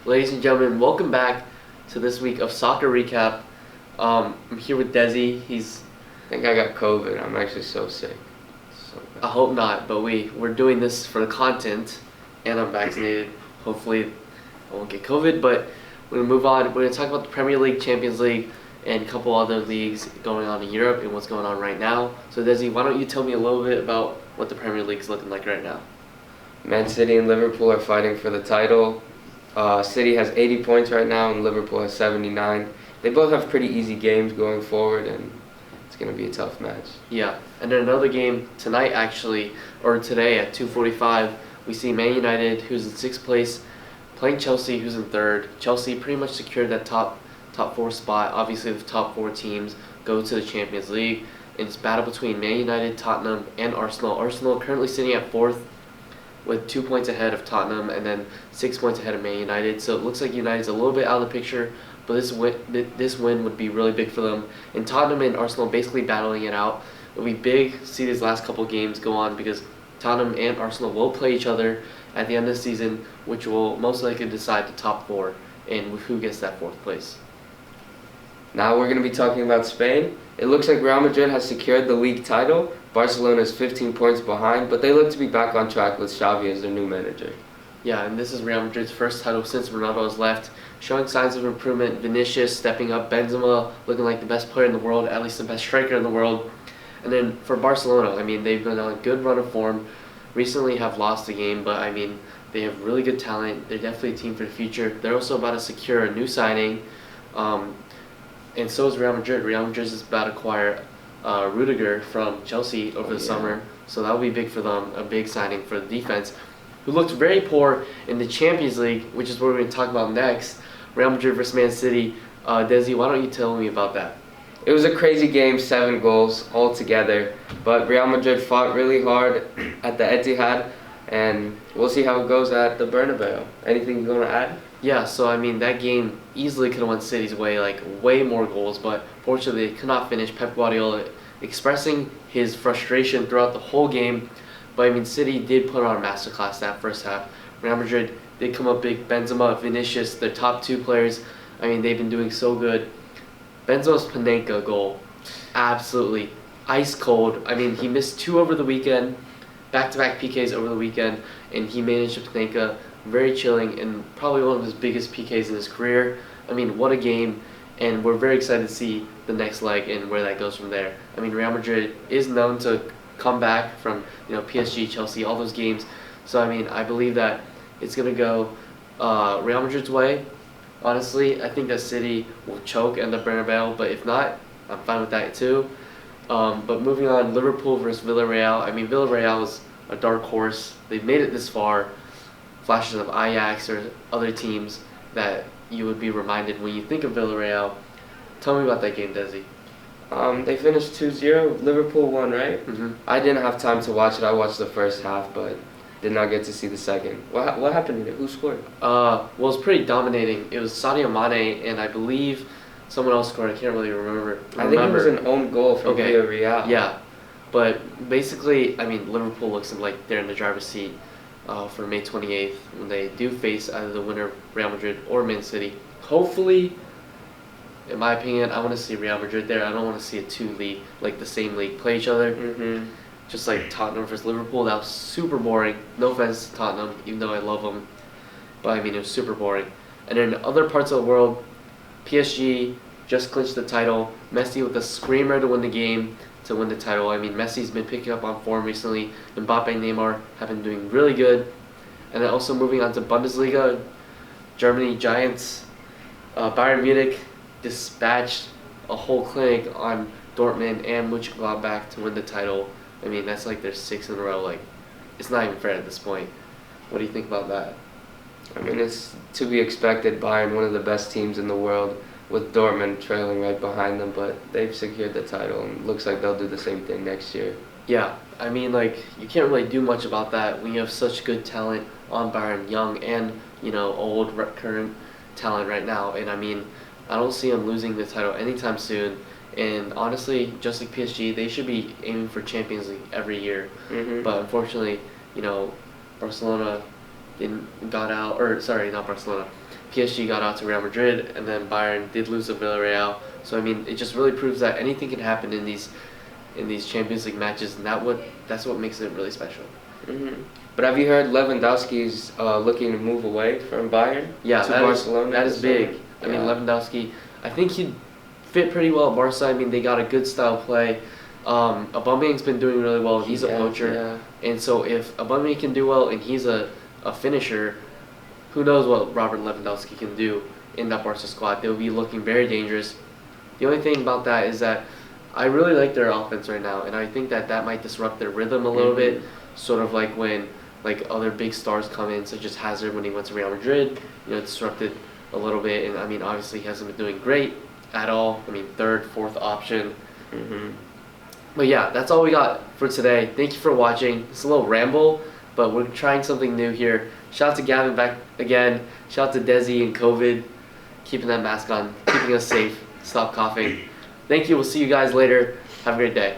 Ladies and gentlemen, welcome back to this week of Soccer Recap. I'm here with Dezzi. I think I got COVID. I'm actually so sick. So I hope not, but we're doing this for the content, and I'm vaccinated. Hopefully, I won't get COVID. But we're gonna move on. We're gonna talk about the Premier League, Champions League, and a couple other leagues going on in Europe and what's going on right now. So Dezzi, why don't you tell me a little bit about what the Premier League is looking like right now? Man City and Liverpool are fighting for the title. City has 80 points right now, and Liverpool has 79. They both have pretty easy games going forward, and it's gonna be a tough match. Yeah, and then another game tonight actually, or today at 2:45, we see Man United, who's in sixth place, playing Chelsea, who's in third. Chelsea pretty much secured that top four spot. Obviously, the top four teams go to the Champions League. And it's battle between Man United, Tottenham, and Arsenal. Arsenal currently sitting at fourth with 2 points ahead of Tottenham and then 6 points ahead of Man United. So it looks like United's a little bit out of the picture, but this win would be really big for them. And Tottenham and Arsenal basically battling it out. It'll be big to see these last couple games go on because Tottenham and Arsenal will play each other at the end of the season, which will most likely decide the top four and who gets that fourth place. Now we're going to be talking about Spain. It looks like Real Madrid has secured the league title. Barcelona is 15 points behind, but they look to be back on track with Xavi as their new manager. Yeah, and this is Real Madrid's first title since Ronaldo has left, showing signs of improvement. Vinicius stepping up, Benzema looking like the best player in the world, at least the best striker in the world. And then for Barcelona, I mean, they've been on a good run of form. Recently have lost a game, but I mean, they have really good talent. They're definitely a team for the future. They're also about to secure a new signing. And so is Real Madrid. Real Madrid is about to acquire Rudiger from Chelsea over the summer. So that will be big for them, a big signing for the defense, who looked very poor in the Champions League, which is what we're going to talk about next. Real Madrid versus Man City. Dezzi, why don't you tell me about that? It was a crazy game, 7 goals altogether, but Real Madrid fought really hard at the Etihad, and we'll see how it goes at the Bernabeu. Anything you want to add? Yeah, so I mean, that game easily could have went City's way, like way more goals, but fortunately they could not finish. Pep Guardiola expressing his frustration throughout the whole game, but I mean, City did put on a masterclass that first half. Real Madrid did come up big. Benzema, Vinicius, their top two players, I mean, they've been doing so good. Benzema's Panenka goal, absolutely ice cold. I mean, he missed 2 over the weekend, back-to-back PKs over the weekend, and he managed to Panenka. Very chilling and probably one of his biggest PKs in his career. I mean, what a game, and we're very excited to see the next leg and where that goes from there. I mean, Real Madrid is known to come back from PSG, Chelsea, all those games. So I mean, I believe that it's gonna go Real Madrid's way. Honestly, I think that City will choke in the Bernabeu, but if not, I'm fine with that too. But moving on, Liverpool versus Villarreal. I mean, Villarreal is a dark horse. They've made it this far. Flashes of Ajax or other teams that you would be reminded when you think of Villarreal. Tell me about that game, Dezzi. They finished 2-0. Liverpool won, right? Mm-hmm. I didn't have time to watch it. I watched the first half, but did not get to see the second. What happened in it? Who scored? Well, it was pretty dominating. It was Sadio Mane, and I believe someone else scored. I can't really remember. I think it was an own goal from Villarreal. Yeah, but basically, I mean, Liverpool looks like they're in the driver's seat for May 28th when they do face either the winner, Real Madrid, or Man City. Hopefully, in my opinion, I want to see Real Madrid there. I don't want to see a 2 league, like the same league, play each other. Mm-hmm. Just like Tottenham versus Liverpool. That was super boring. No offense to Tottenham, even though I love them. But I mean, it was super boring. And in other parts of the world, PSG just clinched the title. Messi with a screamer to win the game, to win the title. I mean, Messi's been picking up on form recently. Mbappe and Neymar have been doing really good. And then also moving on to Bundesliga, Germany Giants, Bayern Munich dispatched a whole clinic on Dortmund and Mönchengladbach to win the title. I mean, that's like their 6th in a row. Like, it's not even fair at this point. What do you think about that? I mean, it's to be expected. Bayern, one of the best teams in the world, with Dortmund trailing right behind them, but they've secured the title, and looks like they'll do the same thing next year. Yeah, I mean, like, you can't really do much about that when you have such good talent on Bayern, young and, old, current talent right now. And I mean, I don't see them losing the title anytime soon. And honestly, just like PSG, they should be aiming for Champions League every year. Mm-hmm. But unfortunately, Barcelona, got out, or sorry, not Barcelona. PSG got out to Real Madrid, and then Bayern did lose to Villarreal. So I mean, it just really proves that anything can happen in these Champions League matches, and that's what makes it really special. But have you heard Lewandowski's looking to move away from Bayern Yeah, to Barcelona? that is big. I mean, Lewandowski, I think he'd fit pretty well at Barca. I mean, they got a good style play. Aubameyang's been doing really well. He's a poacher, and so if Aubameyang can do well and he's a finisher, who knows what Robert Lewandowski can do in that Barca squad? They'll be looking very dangerous. The only thing about that is that I really like their offense right now, and I think that might disrupt their rhythm a little bit, sort of like when other big stars come in, such as Hazard when he went to Real Madrid. You know, it disrupted a little bit, and I mean, obviously he hasn't been doing great at all. I mean, third, fourth option. But yeah, that's all we got for today. Thank you for watching. It's a little ramble, but we're trying something new here. Shout out to Gavin back again. Shout out to Dezzi and COVID, keeping that mask on, keeping us safe. Stop coughing. Thank you. We'll see you guys later. Have a great day.